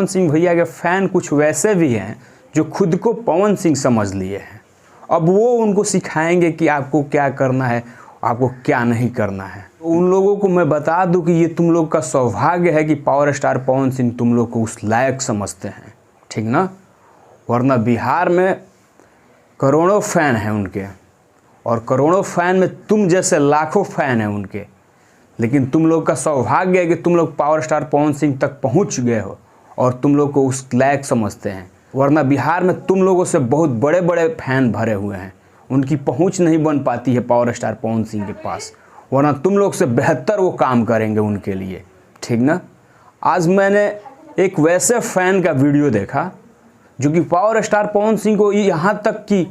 पवन सिंह भैया के फ़ैन कुछ वैसे भी हैं जो खुद को पवन सिंह समझ लिए हैं। अब वो उनको सिखाएंगे कि आपको क्या करना है, आपको क्या नहीं करना है। तो उन लोगों को मैं बता दूं कि ये तुम लोग का सौभाग्य है कि पावर स्टार पवन सिंह तुम लोग को उस लायक समझते हैं, ठीक ना। वरना बिहार में करोड़ों फ़ैन हैं उनके, और करोड़ों फ़ैन में तुम जैसे लाखों फ़ैन हैं उनके। लेकिन तुम लोग का सौभाग्य है कि तुम लोग पावर स्टार पवन सिंह तक पहुंच गए हो और तुम लोग को उस लायक समझते हैं। वरना बिहार में तुम लोगों से बहुत बड़े बड़े फैन भरे हुए हैं, उनकी पहुंच नहीं बन पाती है पावर स्टार पवन सिंह के पास। वरना तुम लोग से बेहतर वो काम करेंगे उनके लिए, ठीक ना। आज मैंने एक वैसे फ़ैन का वीडियो देखा जो कि पावर स्टार पवन सिंह को यहाँ तक कि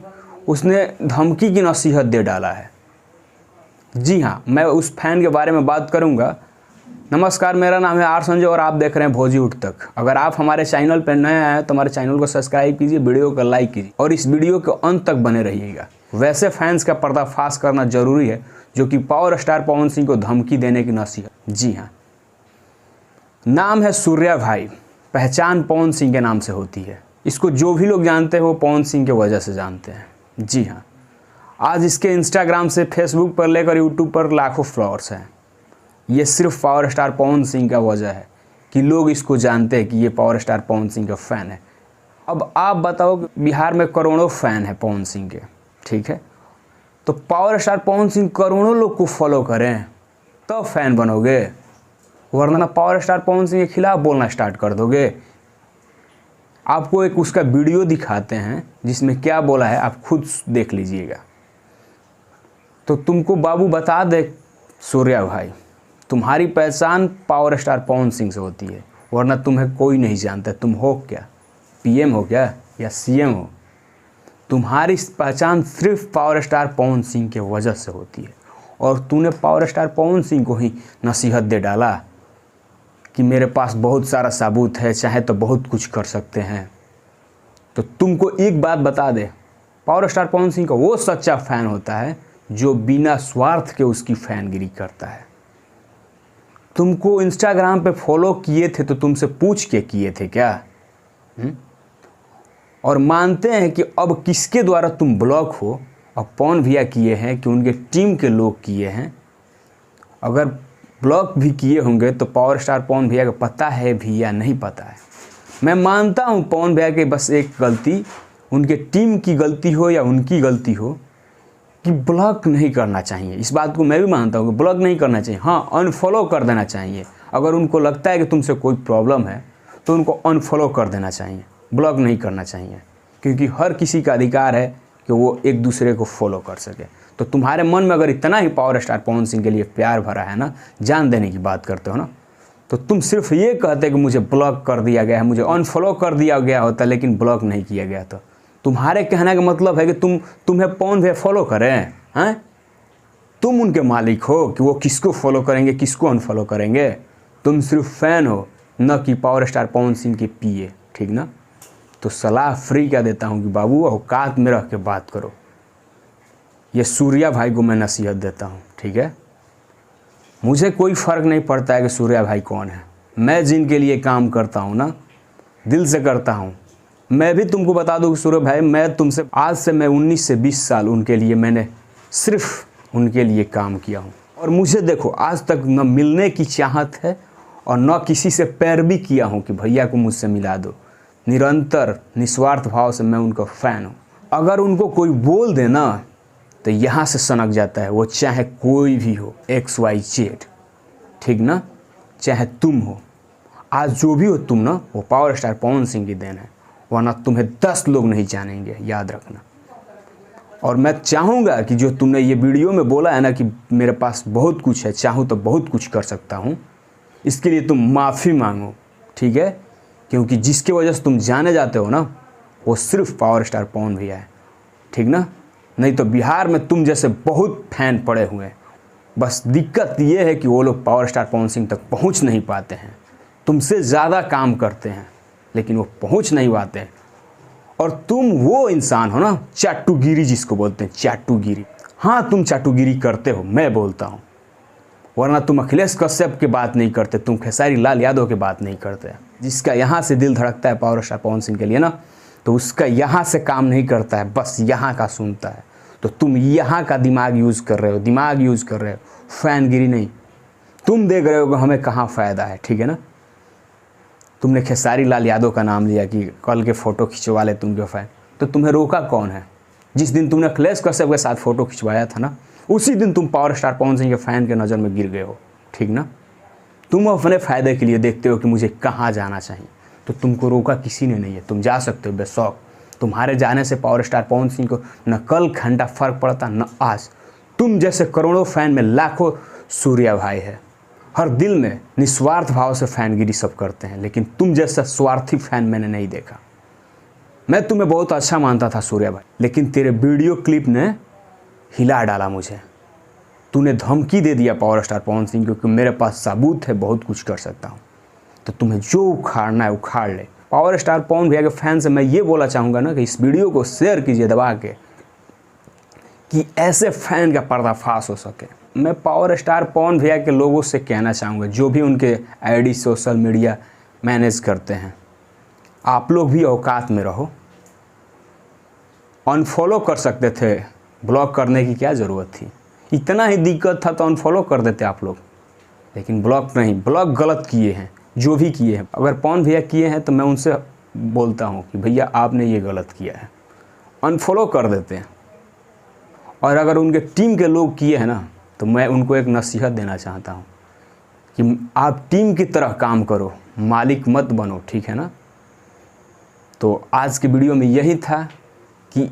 उसने धमकी की नसीहत दे डाला है। जी हाँ, मैं उस फैन के बारे में बात करूंगा। नमस्कार, मेरा नाम है आर संजय और आप देख रहे हैं भोजी उठ तक। अगर आप हमारे चैनल पर नए आए हैं तो हमारे चैनल को सब्सक्राइब कीजिए, वीडियो को लाइक कीजिए और इस वीडियो के अंत तक बने रहिएगा। वैसे फैंस का पर्दाफाश करना जरूरी है जो कि पावर स्टार पवन सिंह को धमकी देने की नसीहत। जी हाँ, नाम है सूर्या भाई, पहचान पवन सिंह के नाम से होती है। इसको जो भी लोग जानते हैं वो पवन सिंह के वजह से जानते हैं। जी हाँ, आज इसके इंस्टाग्राम से फेसबुक पर लेकर यूट्यूब पर लाखों फॉलोअर्स हैं। ये सिर्फ पावर स्टार पवन सिंह का वजह है कि लोग इसको जानते हैं कि ये पावर स्टार पवन सिंह का फ़ैन है। अब आप बताओ कि बिहार में करोड़ों फ़ैन है पवन सिंह के, ठीक है। तो पावर स्टार पवन सिंह करोड़ों लोग को फॉलो करें तो फ़ैन बनोगे, वरना पावर स्टार पवन सिंह के खिलाफ बोलना स्टार्ट कर दोगे। आपको एक उसका वीडियो दिखाते हैं जिसमें क्या बोला है, आप खुद देख लीजिएगा। तो तुमको बाबू बता दे सूर्या भाई, तुम्हारी पहचान पावर स्टार पवन सिंह से होती है, वरना तुम्हें कोई नहीं जानता। तुम हो क्या, पीएम हो क्या या सीएम हो? तुम्हारी पहचान सिर्फ पावर स्टार पवन सिंह के वजह से होती है। और तूने पावर स्टार पवन सिंह को ही नसीहत दे डाला कि मेरे पास बहुत सारा सबूत है, चाहे तो बहुत कुछ कर सकते हैं। तो तुमको एक बात बता दे, पावर स्टार पवन सिंह का वो सच्चा फ़ैन होता है जो बिना स्वार्थ के उसकी फ़ैनगिरी करता है। तुमको इंस्टाग्राम पे फॉलो किए थे तो तुमसे पूछ के किए थे क्या? और मानते हैं कि अब किसके द्वारा तुम ब्लॉक हो? अब पवन भैया किए हैं कि उनके टीम के लोग किए हैं? अगर ब्लॉक भी किए होंगे तो पावर स्टार पवन भैया को पता है भी या नहीं पता है? मैं मानता हूँ पवन भैया के बस एक गलती, उनके टीम की गलती हो या उनकी गलती हो कि ब्लॉक नहीं करना चाहिए। इस बात को मैं भी मानता हूँ कि ब्लॉक नहीं करना चाहिए। हाँ, अनफॉलो कर देना चाहिए। अगर उनको लगता है कि तुमसे कोई प्रॉब्लम है तो उनको अनफॉलो कर देना चाहिए, ब्लॉक नहीं करना चाहिए। क्योंकि हर किसी का अधिकार है कि वो एक दूसरे को फॉलो कर सके। तो तुम्हारे मन में अगर इतना ही पावर स्टार पवन सिंह के लिए प्यार भरा है ना, जान देने की बात करते हो ना, तो तुम सिर्फ ये कहते कि मुझे ब्लॉक कर दिया गया है, मुझे अनफॉलो कर दिया गया होता लेकिन ब्लॉक नहीं किया गया। तो तुम्हारे कहने का मतलब है कि तुम्हें पवन भैया फॉलो करें हैं? तुम उनके मालिक हो कि वो किसको फॉलो करेंगे, किसको अनफॉलो करेंगे। तुम सिर्फ फ़ैन हो, न कि पावर स्टार पवन सिंह के पीए, ठीक ना। तो सलाह फ्री का देता हूँ कि बाबू औकात में रह के बात करो। ये सूर्या भाई को मैं नसीहत देता हूँ, ठीक है। मुझे कोई फ़र्क नहीं पड़ता है कि सूर्या भाई कौन है। मैं जिनके लिए काम करता हूँ ना, दिल से करता हूँ। मैं भी तुमको बता दूँ कि सूर्या भाई, मैं तुमसे आज से मैं 19 से 20 साल उनके लिए मैंने सिर्फ उनके लिए काम किया हूँ। और मुझे देखो आज तक न मिलने की चाहत है और न किसी से पैरवी किया हूँ कि भैया को मुझसे मिला दो। निरंतर निस्वार्थ भाव से मैं उनका फ़ैन हूँ। अगर उनको कोई बोल देना तो यहाँ से सनक जाता है, वो चाहे कोई भी हो, XYZ, ठीक ना। चाहे तुम हो, आज जो भी हो तुम ना, वो पावर स्टार पवन सिंह की देन है, वरना तुम्हें 10 लोग नहीं जानेंगे, याद रखना। और मैं चाहूँगा कि जो तुमने ये वीडियो में बोला है ना कि मेरे पास बहुत कुछ है, चाहूँ तो बहुत कुछ कर सकता हूँ, इसके लिए तुम माफ़ी मांगो, ठीक है। क्योंकि जिसके वजह से तुम जाने जाते हो ना, वो सिर्फ पावर स्टार पवन भैया है, ठीक ना। नहीं तो बिहार में तुम जैसे बहुत फैन पड़े हुए हैं। बस दिक्कत ये है कि वो लोग पावर स्टार पवन सिंह तक पहुंच नहीं पाते हैं। तुमसे ज़्यादा काम करते हैं लेकिन वो पहुंच नहीं पाते हैं। और तुम वो इंसान हो ना, चाटुगिरी जिसको बोलते हैं, चाटुगिरी। हाँ, तुम चाटुगिरी करते हो, मैं बोलता हूँ। वरना तुम अखिलेश कश्यप की बात नहीं करते, तुम खेसारी लाल यादव की बात नहीं करते। जिसका यहाँ से दिल धड़कता है पावर स्टार पवन सिंह के लिए ना, तो उसका यहाँ से काम नहीं करता है, बस यहाँ का सुनता है। तो तुम यहाँ का दिमाग यूज़ कर रहे हो, दिमाग यूज़ कर रहे हो, फैनगिरी नहीं। तुम देख रहे हो कि हमें कहाँ फ़ायदा है, ठीक है ना। तुमने खेसारी लाल यादव का नाम लिया कि कल के फ़ोटो खिंचवा ले तुम के फ़ैन, तो तुम्हें रोका कौन है? जिस दिन तुमने अखिलेश कश्यप के साथ फ़ोटो खिंचवाया था ना, उसी दिन तुम पावर स्टार पवन सिंह के फ़ैन के नज़र में गिर गए हो, ठीक ना। तुम अपने फ़ायदे के लिए देखते हो कि मुझे कहाँ जाना चाहिए, तो तुमको रोका किसी ने नहीं है, तुम जा सकते हो बेशौक। तुम्हारे जाने से पावर स्टार पवन सिंह को न कल घंटा फ़र्क पड़ता न आज। तुम जैसे करोड़ों फ़ैन में लाखों सूर्या भाई है, हर दिल में निस्वार्थ भाव से फ़ैनगिरी सब करते हैं, लेकिन तुम जैसा स्वार्थी फ़ैन मैंने नहीं देखा। मैं तुम्हें बहुत अच्छा मानता था सूर्या भाई, लेकिन तेरे वीडियो क्लिप ने हिला डाला मुझे। तूने धमकी दे दिया पावर स्टार पवन सिंह को कि मेरे पास सबूत है, बहुत कुछ कर सकता हूँ, तो तुम्हें जो उखाड़ना है उखाड़ ले। पावर स्टार पवन भैया के फैन से मैं ये बोलना चाहूँगा ना कि इस वीडियो को शेयर कीजिए दबा के, कि ऐसे फ़ैन का पर्दाफाश हो सके। मैं पावर स्टार पवन भैया के लोगों से कहना चाहूँगा, जो भी उनके आईडी सोशल मीडिया मैनेज करते हैं, आप लोग भी औकात में रहो। अनफॉलो कर सकते थे, ब्लॉक करने की क्या ज़रूरत थी? इतना ही दिक्कत था तो अनफॉलो कर देते आप लोग, लेकिन ब्लॉक नहीं। ब्लॉक गलत किए हैं, जो भी किए हैं। अगर पवन भैया किए हैं तो मैं उनसे बोलता हूँ कि भैया आपने ये गलत किया है, अनफॉलो कर देते हैं। और अगर उनके टीम के लोग किए हैं ना, तो मैं उनको एक नसीहत देना चाहता हूँ कि आप टीम की तरह काम करो, मालिक मत बनो, ठीक है ना। तो आज के वीडियो में यही था कि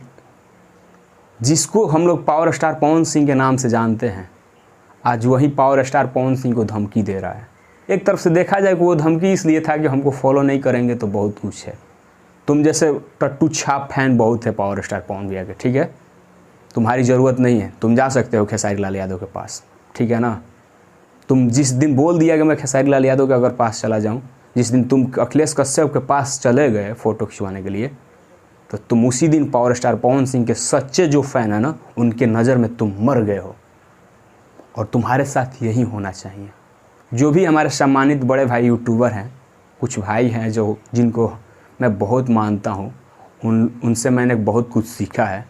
जिसको हम लोग पावर स्टार पवन सिंह के नाम से जानते हैं, आज वही पावर स्टार पवन सिंह को धमकी दे रहा है। एक तरफ से देखा जाए कि वो धमकी इसलिए था कि हमको फॉलो नहीं करेंगे तो बहुत कुछ है। तुम जैसे टट्टू छाप फैन बहुत है पावर स्टार पवन भैया के, ठीक है। तुम्हारी ज़रूरत नहीं है, तुम जा सकते हो खेसारी लाल यादव के पास, ठीक है ना। तुम जिस दिन बोल दिया कि मैं खेसारी लाल यादव के अगर पास चला जाऊँ, जिस दिन तुम अखिलेश कश्यप के पास चले गए फ़ोटो खिंचवाने के लिए, तो तुम उसी दिन पावर स्टार पवन सिंह के सच्चे जो फ़ैन है ना, उनके नज़र में तुम मर गए हो। और तुम्हारे साथ यही होना चाहिए। जो भी हमारे सम्मानित बड़े भाई यूट्यूबर हैं, कुछ भाई हैं जिनको मैं बहुत मानता हूँ, उनसे मैंने बहुत कुछ सीखा है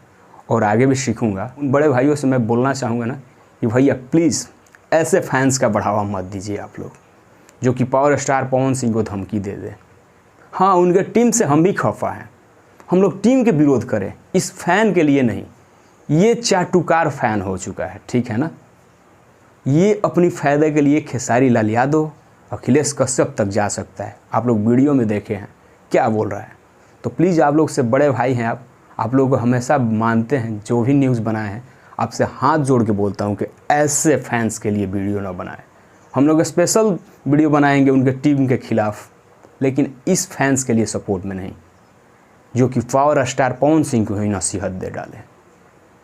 और आगे भी सीखूँगा। उन बड़े भाइयों से मैं बोलना चाहूँगा ना कि भैया प्लीज़ ऐसे फैंस का बढ़ावा मत दीजिए आप लोग, जो कि पावर स्टार पवन सिंह को धमकी दे दे। हाँ, उनके टीम से हम भी खफा हैं, हम लोग टीम के विरोध करें, इस फ़ैन के लिए नहीं। ये चाटुकार फ़ैन हो चुका है, ठीक है ना। ये अपनी फ़ायदे के लिए खेसारी लाल यादव, अखिलेश कश्यप तक जा सकता है। आप लोग वीडियो में देखे हैं क्या बोल रहा है। तो प्लीज़ आप लोग से बड़े भाई हैं, आप लोग को हमेशा मानते हैं, जो भी न्यूज़ बनाए हैं आपसे हाथ जोड़ के बोलता हूँ कि ऐसे फैंस के लिए वीडियो ना बनाएं। हम लोग स्पेशल वीडियो बनाएंगे उनके टीम के ख़िलाफ़, लेकिन इस फैंस के लिए सपोर्ट में नहीं, जो कि पावर स्टार पवन सिंह को ही नसीहत दे डाले।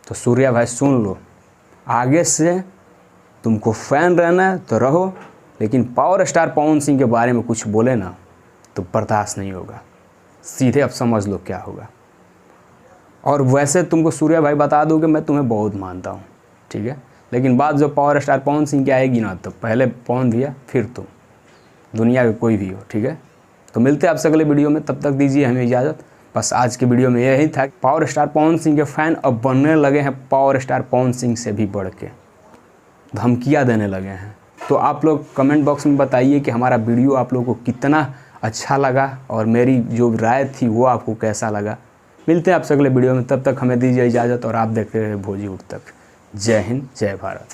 तो सूर्या भाई सुन लो, आगे से तुमको फ़ैन रहना है तो रहो, लेकिन पावर स्टार पवन सिंह के बारे में कुछ बोले ना तो बर्दाश्त नहीं होगा। सीधे अब समझ लो क्या होगा। और वैसे तुमको सूर्या भाई बता दो कि मैं तुम्हें बहुत मानता हूँ, ठीक है, लेकिन बात जो पावर स्टार पवन सिंह की आएगी ना, तो पहले पवन भैया फिर तुम, दुनिया के कोई भी हो, ठीक है। तो मिलते हैं आपसे अगले वीडियो में, तब तक दीजिए हमें इजाज़त। बस आज के वीडियो में यही था, पावर स्टार पवन सिंह के फ़ैन अब बनने लगे हैं पावर स्टार पवन सिंह से भी बढ़ के, धमकियाँ देने लगे हैं। तो आप लोग कमेंट बॉक्स में बताइए कि हमारा वीडियो आप लोगों को कितना अच्छा लगा और मेरी जो राय थी वो आपको कैसा लगा। मिलते हैं आपसे अगले वीडियो में, तब तक हमें दीजिए इजाज़त और आप देखते रहे भोजी उठ तक। जय हिंद, जय भारत।